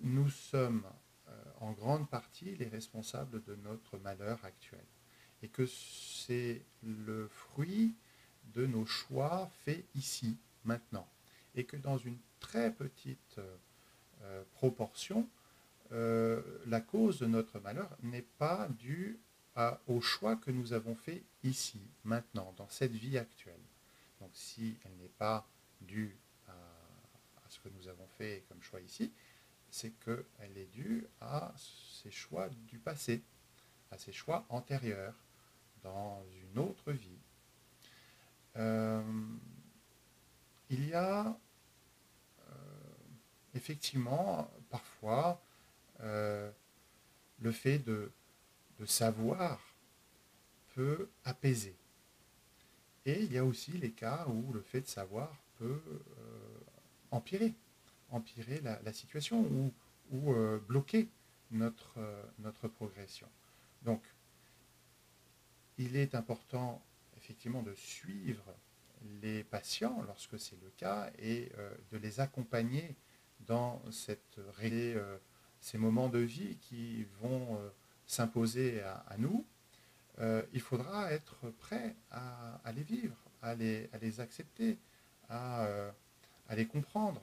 nous sommes en grande partie les responsables de notre malheur actuel et que c'est le fruit de nos choix faits ici, maintenant, et que dans une très petite proportion, la cause de notre malheur n'est pas due au choix que nous avons fait ici, maintenant, dans cette vie actuelle. Donc si elle n'est pas due à ce que nous avons fait comme choix ici, c'est qu'elle est due à ces choix du passé, à ces choix antérieurs, dans une autre vie. Il y a effectivement parfois le fait de savoir peut apaiser. Et il y a aussi les cas où le fait de savoir peut empirer la situation ou bloquer notre progression. Donc, il est important effectivement de suivre les patients lorsque c'est le cas et de les accompagner dans ces moments de vie qui vont s'imposer à nous. Il faudra être prêt à les vivre, à les accepter, à les comprendre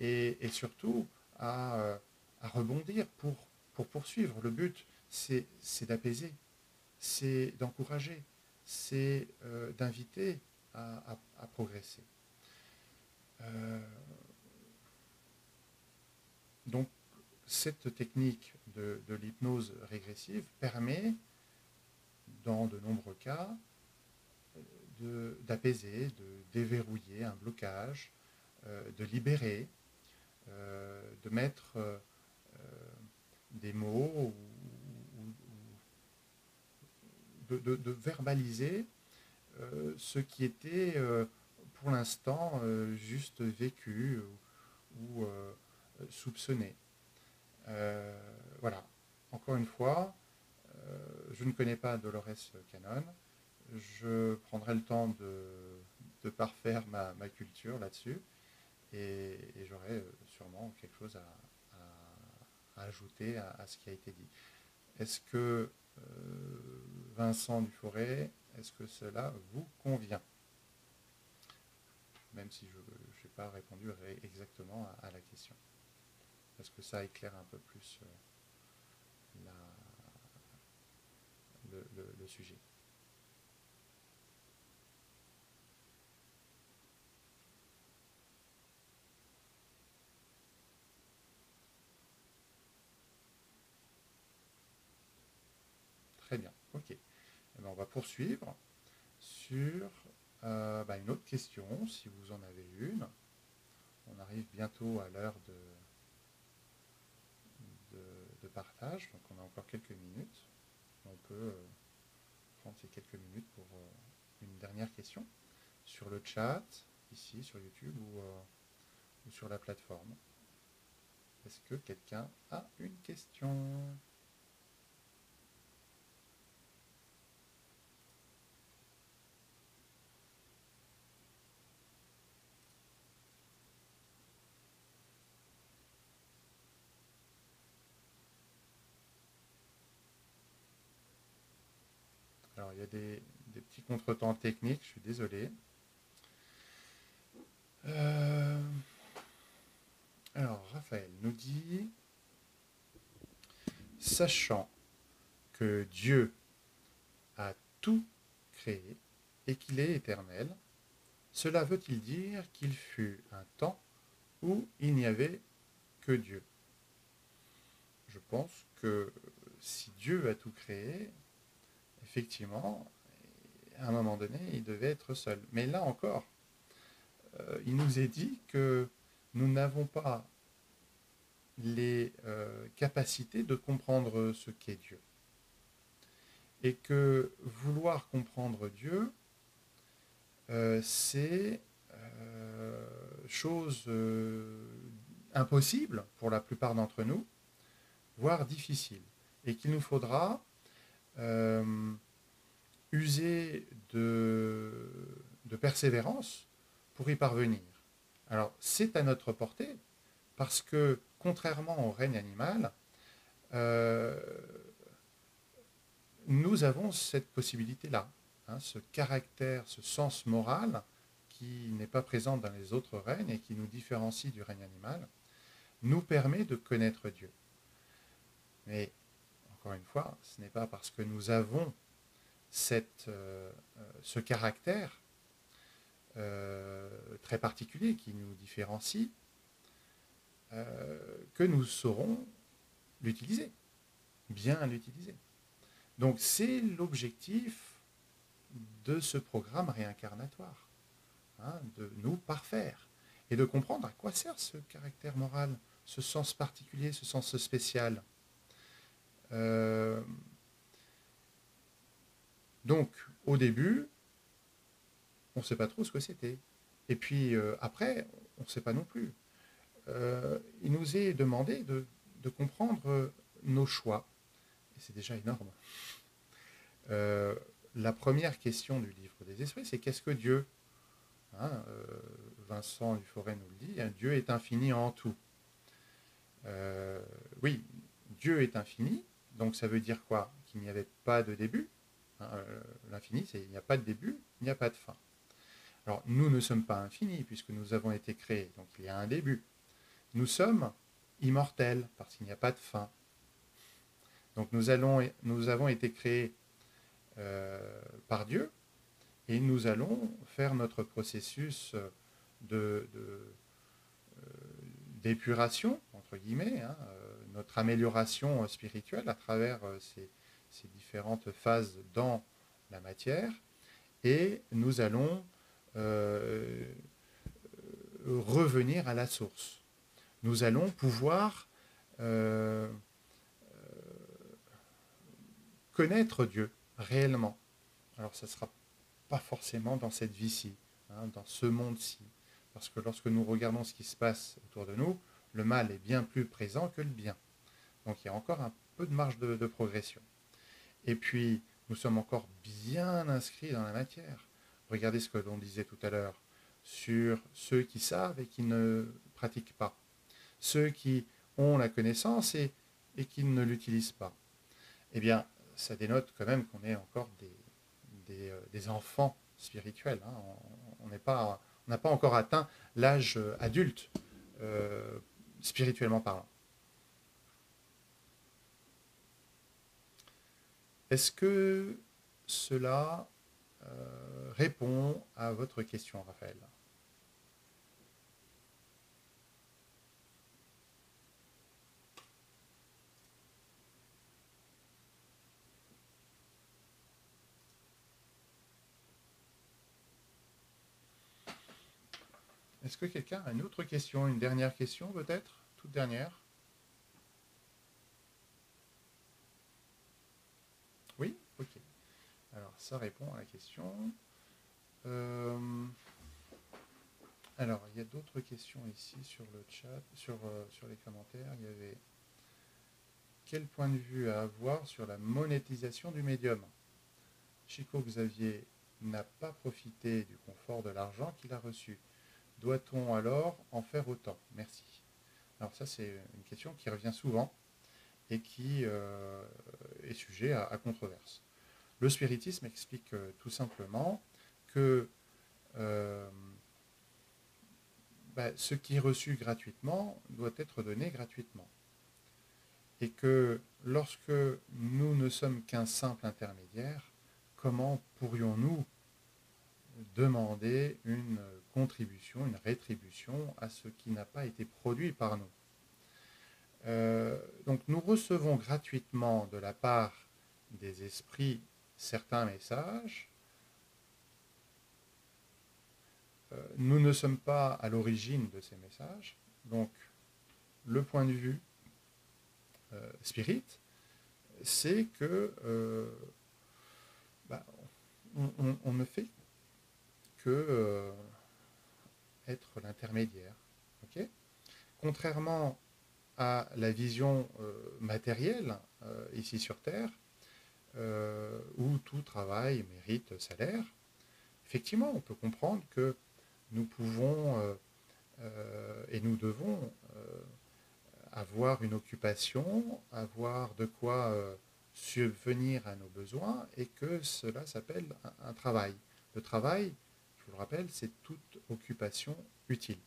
et surtout à rebondir pour poursuivre. Le but, c'est d'apaiser, c'est d'encourager, c'est d'inviter à progresser. Donc, cette technique de l'hypnose régressive permet, dans de nombreux cas, d'apaiser, de déverrouiller un blocage, de libérer, de mettre des mots, de verbaliser ce qui était pour l'instant juste vécu ou soupçonné. Voilà. Encore une fois, je ne connais pas Dolores Cannon. Je prendrai le temps de parfaire ma culture là-dessus et j'aurai sûrement quelque chose à ajouter à ce qui a été dit. Est-ce que Vincent Duforest, est-ce que cela vous convient? Même si je n'ai pas répondu exactement à la question. Est-ce que ça éclaire un peu plus le sujet? Très bien, ok. Eh bien, on va poursuivre sur une autre question, si vous en avez une. On arrive bientôt à l'heure de partage, donc on a encore quelques minutes. On peut prendre ces quelques minutes pour une dernière question sur le chat, ici sur YouTube ou sur la plateforme. Est-ce que quelqu'un a une question ? Alors, il y a des petits contretemps techniques, je suis désolé. Alors, Raphaël nous dit, sachant que Dieu a tout créé et qu'il est éternel, cela veut-il dire qu'il fut un temps où il n'y avait que Dieu? Je pense que si Dieu a tout créé, effectivement, à un moment donné, il devait être seul. Mais là encore, il nous est dit que nous n'avons pas les capacités de comprendre ce qu'est Dieu. Et que vouloir comprendre Dieu, c'est chose impossible pour la plupart d'entre nous, voire difficile. Et qu'il nous faudra user de persévérance pour y parvenir. Alors, c'est à notre portée, parce que, contrairement au règne animal, nous avons cette possibilité-là, hein, ce caractère, ce sens moral qui n'est pas présent dans les autres règnes et qui nous différencie du règne animal, nous permet de connaître Dieu. Mais, encore une fois, ce n'est pas parce que nous avons ce caractère très particulier qui nous différencie que nous saurons l'utiliser, bien l'utiliser. Donc c'est l'objectif de ce programme réincarnatoire, hein, de nous parfaire et de comprendre à quoi sert ce caractère moral, ce sens particulier, ce sens spécial. Donc au début, on ne sait pas trop ce que c'était. Et puis après, on ne sait pas non plus. Il nous est demandé de comprendre nos choix. Et c'est déjà énorme. La première question du livre des esprits, c'est qu'est-ce que Dieu, hein, Vincent Duforêt nous le dit, hein, Dieu est infini en tout. Oui, Dieu est infini, donc ça veut dire quoi? Qu'il n'y avait pas de début. Hein, l'infini, c'est il n'y a pas de début, il n'y a pas de fin. Alors, nous ne sommes pas infinis, puisque nous avons été créés, donc il y a un début. Nous sommes immortels, parce qu'il n'y a pas de fin. Donc nous avons été créés par Dieu, et nous allons faire notre processus d'épuration, entre guillemets, hein, notre amélioration spirituelle à travers ces différentes phases dans la matière, et nous allons revenir à la source. Nous allons pouvoir connaître Dieu réellement. Alors ça ne sera pas forcément dans cette vie-ci, hein, dans ce monde-ci, parce que lorsque nous regardons ce qui se passe autour de nous, le mal est bien plus présent que le bien. Donc il y a encore un peu de marge de progression. Et puis, nous sommes encore bien inscrits dans la matière. Regardez ce que l'on disait tout à l'heure sur ceux qui savent et qui ne pratiquent pas. Ceux qui ont la connaissance et qui ne l'utilisent pas. Eh bien, ça dénote quand même qu'on est encore des enfants spirituels. Hein. On n'a pas encore atteint l'âge adulte, spirituellement parlant. Est-ce que cela répond à votre question, Raphaël? Est-ce que quelqu'un a une autre question, une dernière question peut-être? Toute dernière? Oui? Ok. Alors, ça répond à la question. Alors, il y a d'autres questions ici sur le chat, sur les commentaires. Il y avait quel point de vue à avoir sur la monétisation du médium? Chico Xavier n'a pas profité du confort de l'argent qu'il a reçu. Doit-on alors en faire autant? Merci. Alors ça, c'est une question qui revient souvent et qui est sujet à controverse. Le spiritisme explique tout simplement que ce qui est reçu gratuitement doit être donné gratuitement. Et que lorsque nous ne sommes qu'un simple intermédiaire, comment pourrions-nous demander une contribution, une rétribution à ce qui n'a pas été produit par nous? Donc nous recevons gratuitement de la part des esprits certains messages nous ne sommes pas à l'origine de ces messages, donc le point de vue spirit, c'est que on ne fait que être l'intermédiaire. Okay, contrairement à la vision matérielle ici sur Terre, où tout travail mérite salaire, effectivement, on peut comprendre que nous pouvons et nous devons avoir une occupation, avoir de quoi subvenir à nos besoins, et que cela s'appelle un travail. Le travail, je vous le rappelle, c'est toute occupation utile.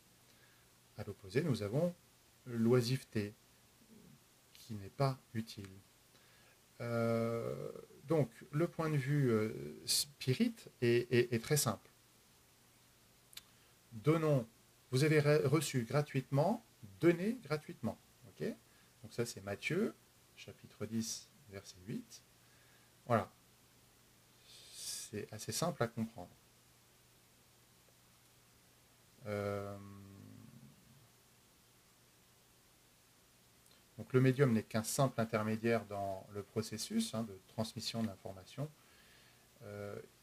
À l'opposé, nous avons l'oisiveté, qui n'est pas utile. Donc, le point de vue spirit est très simple. Donnons, vous avez reçu gratuitement, donnez gratuitement. Okay, donc ça, c'est Matthieu, chapitre 10, verset 8. Voilà. C'est assez simple à comprendre. Donc le médium n'est qu'un simple intermédiaire dans le processus de transmission de l'information,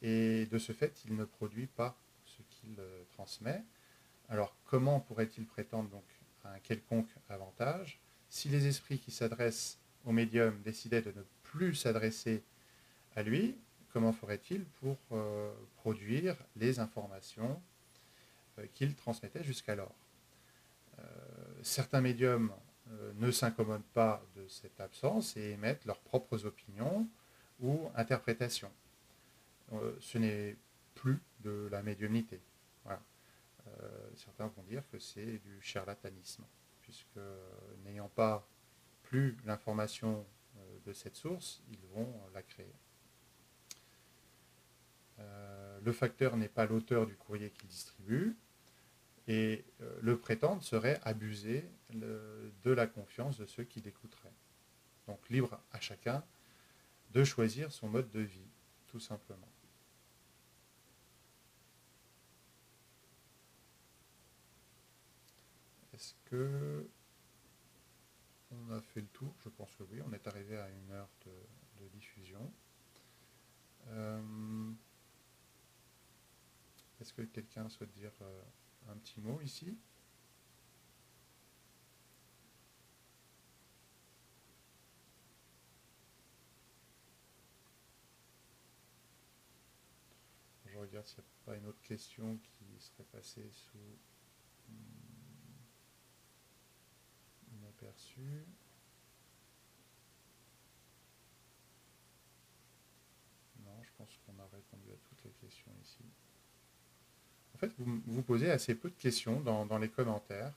et de ce fait, il ne produit pas ce qu'il transmet. Alors comment pourrait-il prétendre donc à un quelconque avantage si les esprits qui s'adressent au médium décidaient de ne plus s'adresser à lui? Comment ferait-il pour produire les informations qu'il transmettait jusqu'alors? Certains médiums ne s'incommodent pas de cette absence et émettent leurs propres opinions ou interprétations. Ce n'est plus de la médiumnité. Voilà. Certains vont dire que c'est du charlatanisme, puisque n'ayant pas plus l'information de cette source, ils vont la créer. Le facteur n'est pas l'auteur du courrier qu'il distribue, et le prétendre serait abuser de la confiance de ceux qui l'écouteraient. Donc libre à chacun de choisir son mode de vie, tout simplement. Est-ce que on a fait le tour? Je pense que oui, on est arrivé à 1 heure de diffusion. Est-ce que quelqu'un souhaite dire un petit mot ici? Je regarde s'il n'y a pas une autre question qui serait passée sous inaperçue. Non, je pense qu'on a répondu à toutes les questions ici. En fait, vous posez assez peu de questions dans les commentaires.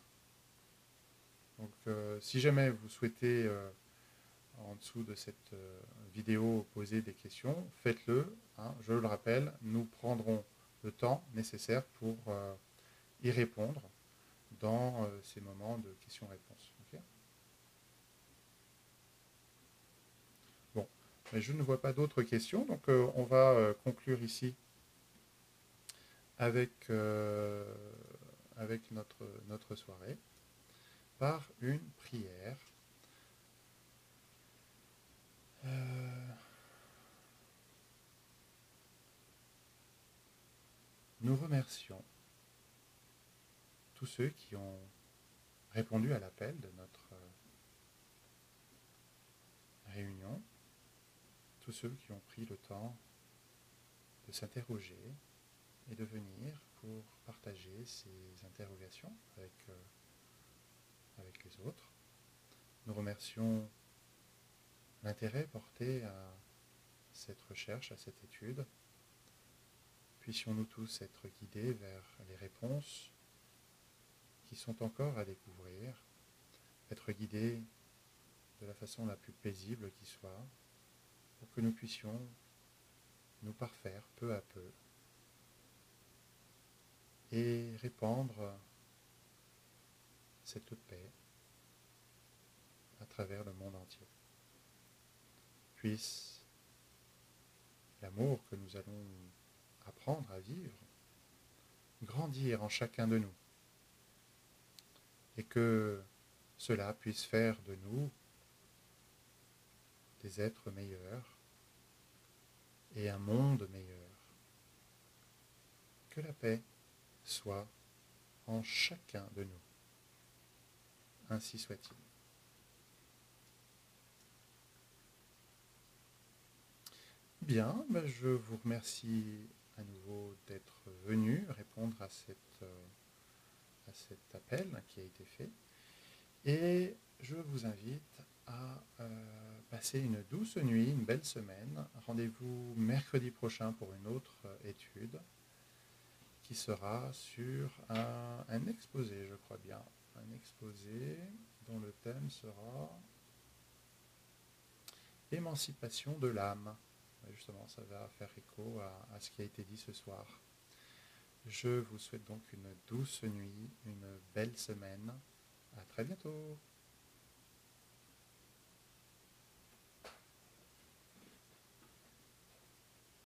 Donc, si jamais vous souhaitez, en dessous de cette vidéo, poser des questions, faites-le. Je le rappelle, nous prendrons le temps nécessaire pour y répondre dans ces moments de questions-réponses. Okay, bon, mais je ne vois pas d'autres questions, donc on va conclure ici avec notre soirée par une prière. Nous remercions tous ceux qui ont répondu à l'appel de notre réunion, tous ceux qui ont pris le temps de s'interroger et de venir pour partager ces interrogations avec les autres. Nous remercions l'intérêt porté à cette recherche, à cette étude. Puissions-nous tous être guidés vers les réponses qui sont encore à découvrir, être guidés de la façon la plus paisible qui soit, pour que nous puissions nous parfaire peu à peu et répandre cette paix à travers le monde entier. Puisse l'amour que nous allons apprendre à vivre grandir en chacun de nous et que cela puisse faire de nous des êtres meilleurs et un monde meilleur. Que la paix soit en chacun de nous. Ainsi soit-il. Bien, je vous remercie à nouveau d'être venu répondre à cet appel qui a été fait. Et je vous invite à passer une douce nuit, une belle semaine. Rendez-vous mercredi prochain pour une autre étude qui sera sur un exposé, je crois bien. Un exposé dont le thème sera émancipation de l'âme. Justement, ça va faire écho à ce qui a été dit ce soir. Je vous souhaite donc une douce nuit, une belle semaine. À très bientôt.